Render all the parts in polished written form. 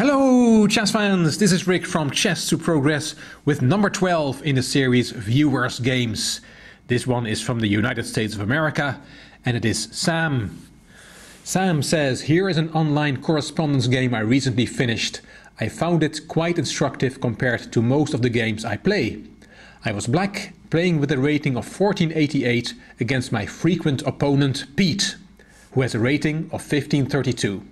Hello chess fans, this is Rick from Chess to Progress with number 12 in the series Viewers Games. This one is from the United States of America and it is Sam. Sam says, here is an online correspondence game I recently finished. I found it quite instructive compared to most of the games I play. I was black, playing with a rating of 1488 against my frequent opponent Pete, who has a rating of 1532.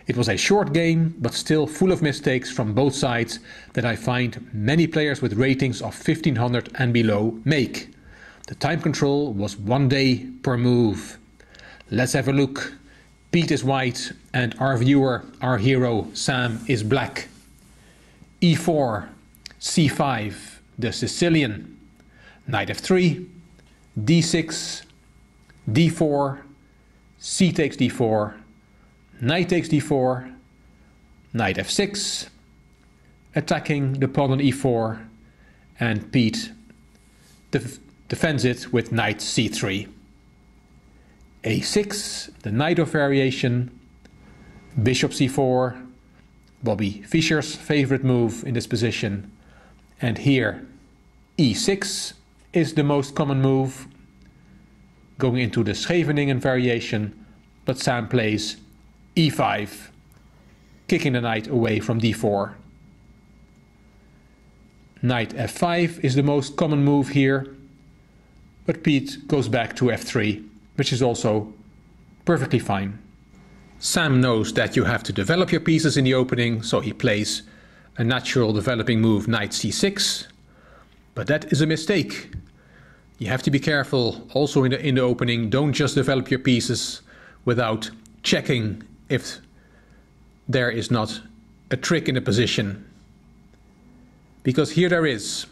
It was a short game, but still full of mistakes from both sides that I find many players with ratings of 1500 and below make. The time control was 1 day per move. Let's have a look. Pete is white and our viewer, our hero, Sam, is black. e4, c5, the Sicilian. Knight f3, d6, d4, c takes d4, knight takes d4, knight f6, attacking the pawn on e4, and Pete defends it with knight c3. a6, the Najdorf variation, bishop c4, Bobby Fischer's favorite move in this position, and here e6 is the most common move, going into the Scheveningen variation, but Sam plays e5, kicking the knight away from d4. Knight f5 is the most common move here, but Pete goes back to f3, which is also perfectly fine. Sam knows that you have to develop your pieces in the opening, so he plays a natural developing move, knight c6, but that is a mistake. You have to be careful also in the opening. Don't just develop your pieces without checking if there is not a trick in the position. Because here there is.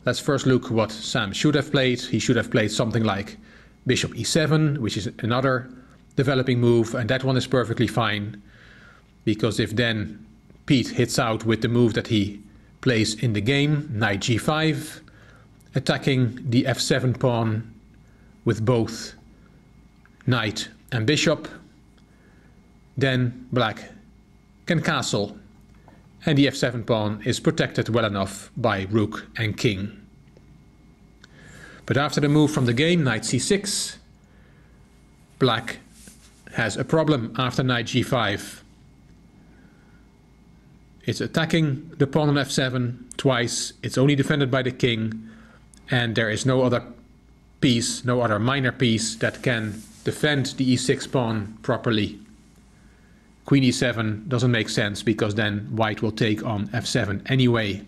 Let's first look what Sam should have played. He should have played something like bishop e7, which is another developing move, and that one is perfectly fine. Because if then Pete hits out with the move that he plays in the game, knight g5, attacking the f7 pawn with both knight and bishop, then black can castle, and the f7 pawn is protected well enough by rook and king. But after the move from the game, knight c6, black has a problem after knight g5. It's attacking the pawn on f7 twice, it's only defended by the king, and there is no other piece, no other minor piece that can defend the e6 pawn properly. Queen e7 doesn't make sense because then white will take on f7 anyway.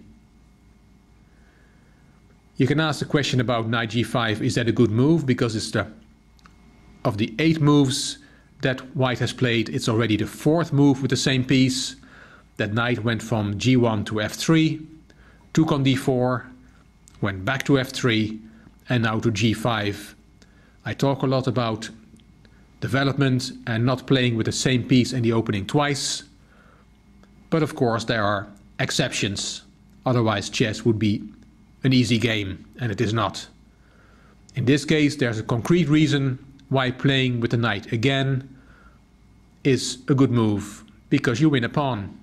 You can ask the question about knight g5, is that a good move? Because it's of the 8 moves that white has played, it's already the 4th move with the same piece. That knight went from g1 to f3, took on d4, went back to f3, and now to g5. I talk a lot about development and not playing with the same piece in the opening twice. But of course there are exceptions. Otherwise chess would be an easy game, and it is not. In this case there's a concrete reason why playing with the knight again is a good move, because you win a pawn.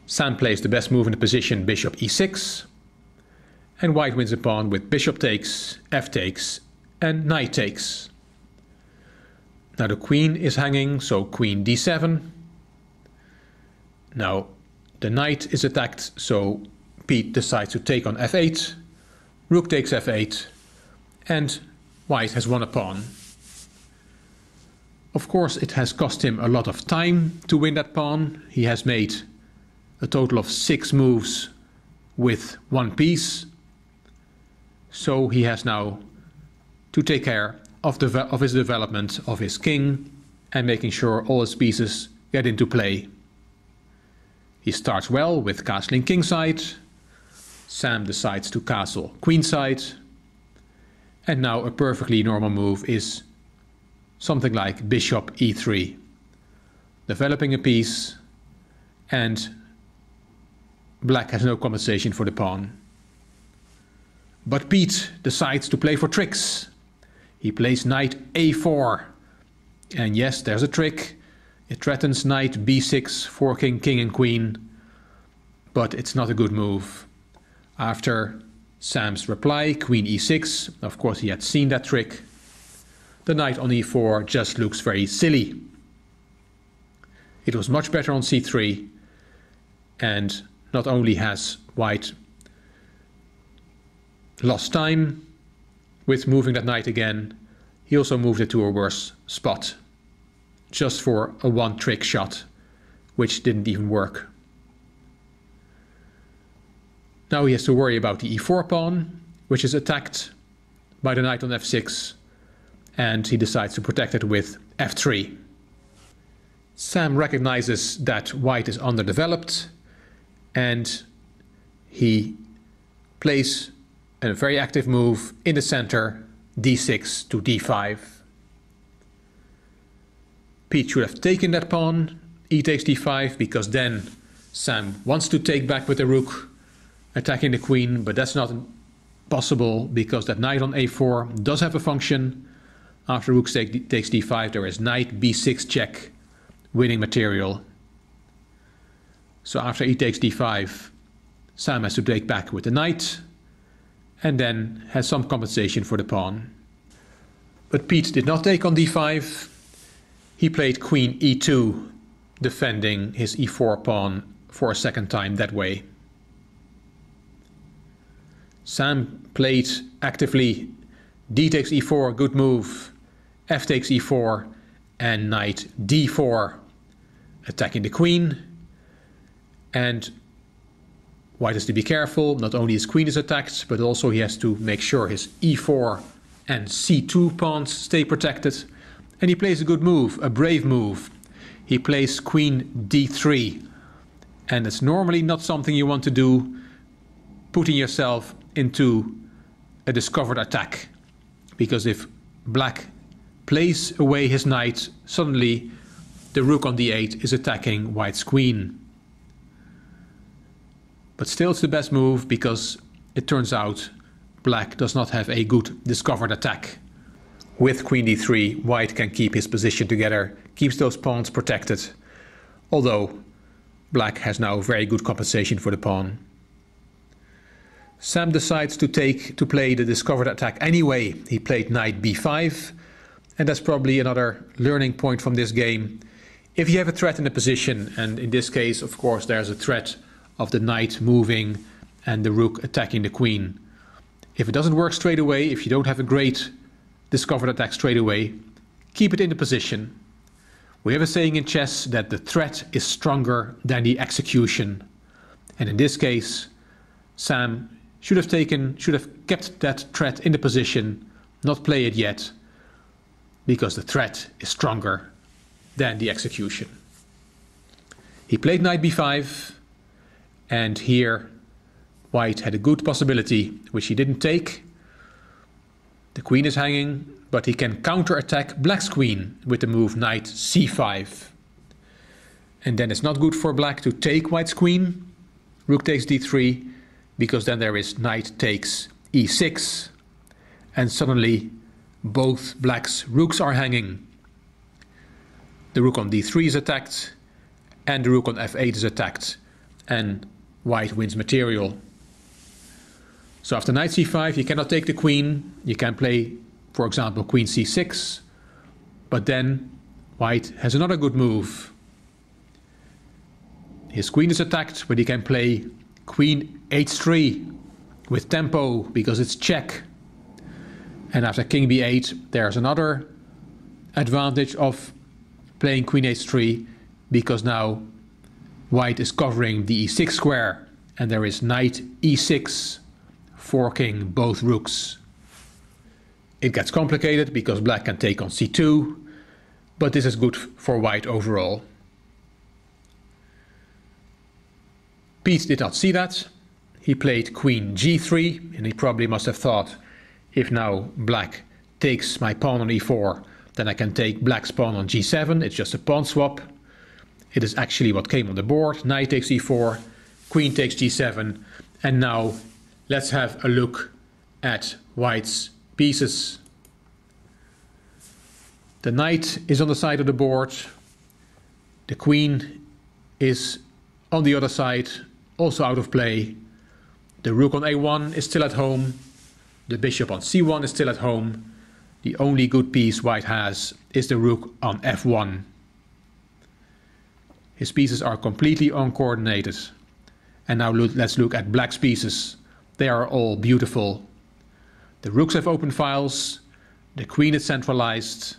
Sam plays the best move in the position, bishop e6, and white wins a pawn with bishop takes, f takes, and knight takes. Now the queen is hanging, so queen d7. Now the knight is attacked, so Pete decides to take on f8, rook takes f8, and white has won a pawn. Of course it has cost him a lot of time to win that pawn. He has made a total of 6 moves with 1 piece, so he has now to take care of his development of his king and making sure all his pieces get into play. He starts well with castling kingside. Sam decides to castle queenside, and now a perfectly normal move is something like bishop e3, developing a piece, and black has no compensation for the pawn. But Pete decides to play for tricks. He plays knight a4, and yes, there's a trick. It threatens knight b6, forking king and queen, but it's not a good move. After Sam's reply, queen e6, of course he had seen that trick, the knight on e4 just looks very silly. It was much better on c3, and not only has white lost time with moving that knight again, he also moved it to a worse spot, just for a one-trick shot, which didn't even work. Now he has to worry about the e4 pawn, which is attacked by the knight on f6, and he decides to protect it with f3. Sam recognizes that white is underdeveloped, and he plays a very active move in the center, d6 to d5. Pete should have taken that pawn, e takes d5, because then Sam wants to take back with the rook, attacking the queen, but that's not possible because that knight on a4 does have a function. After rook takes d5, there is knight b6 check, winning material. So after e takes d5, Sam has to take back with the knight, and then has some compensation for the pawn. But Pete did not take on d5. He played queen e2, defending his e4 pawn for a second time that way. Sam played actively d takes e4, good move, f takes e4, and knight d4, attacking the queen. And white has to be careful, not only his queen is attacked, but also he has to make sure his e4 and c2 pawns stay protected. And he plays a good move, a brave move. He plays queen d3, and it's normally not something you want to do, putting yourself into a discovered attack, because if black plays away his knight, suddenly the rook on d8 is attacking white's queen. But still it's the best move, because it turns out black does not have a good discovered attack. With queen d3, white can keep his position together, keeps those pawns protected, although black has now very good compensation for the pawn. Sam decides to play the discovered attack anyway. He played knight b5, and that's probably another learning point from this game. If you have a threat in a position, and in this case of course there's a threat of the knight moving and the rook attacking the queen. If it doesn't work straight away, if you don't have a great discovered attack straight away, keep it in the position. We have a saying in chess that the threat is stronger than the execution. And in this case, Sam should have kept that threat in the position, not play it yet, because the threat is stronger than the execution. He played knight b5, and here white had a good possibility, which he didn't take. The queen is hanging, but he can counter-attack black's queen with the move knight c5. And then it's not good for black to take white's queen. Rook takes d3, because then there is knight takes e6, and suddenly both black's rooks are hanging. The rook on d3 is attacked, and the rook on f8 is attacked, and white wins material. So after knight c5 you cannot take the queen. You can play, for example, queen c6, but then white has another good move. His queen is attacked, but he can play queen h3 with tempo, because it's check. And after king b8 there's another advantage of playing queen h3, because now white is covering the e6 square, and there is knight e6 forking both rooks. It gets complicated because black can take on c2, but this is good for white overall. Pete did not see that. He played queen g3, and he probably must have thought, if now black takes my pawn on e4, then I can take black's pawn on g7. It's just a pawn swap. It is actually what came on the board. Knight takes e4, queen takes g7, and now let's have a look at white's pieces. The knight is on the side of the board. The queen is on the other side, also out of play. The rook on a1 is still at home. The bishop on c1 is still at home. The only good piece white has is the rook on f1. His pieces are completely uncoordinated. And now let's look at black's pieces. They are all beautiful. The rooks have open files. The queen is centralized.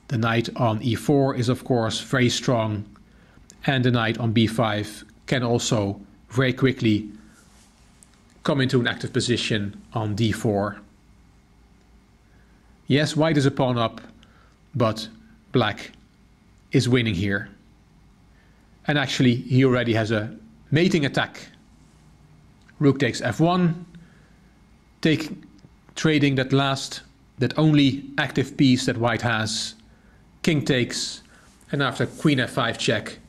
The knight on e4 is of course very strong. And the knight on b5 can also very quickly come into an active position on d4. Yes, white is a pawn up, but black is winning here. And actually he already has a mating attack. Rook takes f1, trading that only active piece that white has. King takes, and after queen f5 check,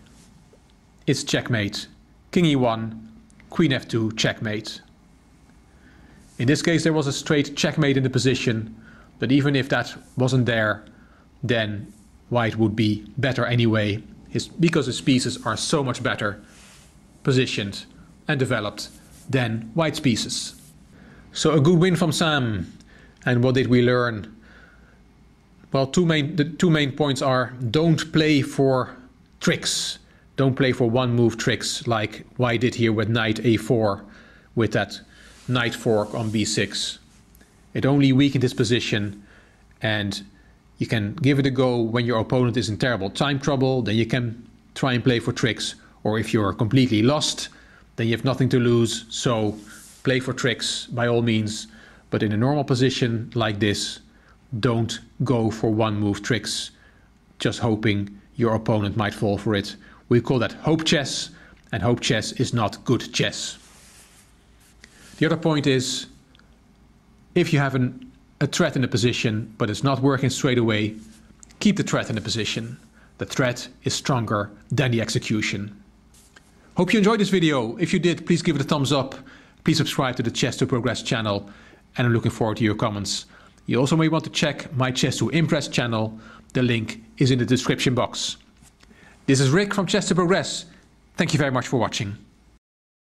it's checkmate. King e1, queen f2, checkmate. In this case there was a straight checkmate in the position, but even if that wasn't there, then white would be better anyway, because his pieces are so much better positioned and developed than white's pieces. So a good win from Sam. And what did we learn? Well, the two main points are: don't play for tricks. Don't play for one move tricks like white did here with knight a4 with that knight fork on b6. It only weakened his position, and you can give it a go when your opponent is in terrible time trouble. Then you can try and play for tricks, or if you're completely lost, then you have nothing to lose, so play for tricks by all means. But in a normal position like this, don't go for one move tricks, just hoping your opponent might fall for it. We call that hope chess, and hope chess is not good chess. The other point is, if you have a threat in the position but it's not working straight away, keep the threat in the position. The threat is stronger than the execution. Hope you enjoyed this video. If you did, please give it a thumbs up. Please subscribe to the Chess to Progress channel, and I'm looking forward to your comments. You also may want to check my Chess to Impress channel. The link is in the description box. This is Rick from Chess to Progress. Thank you very much for watching.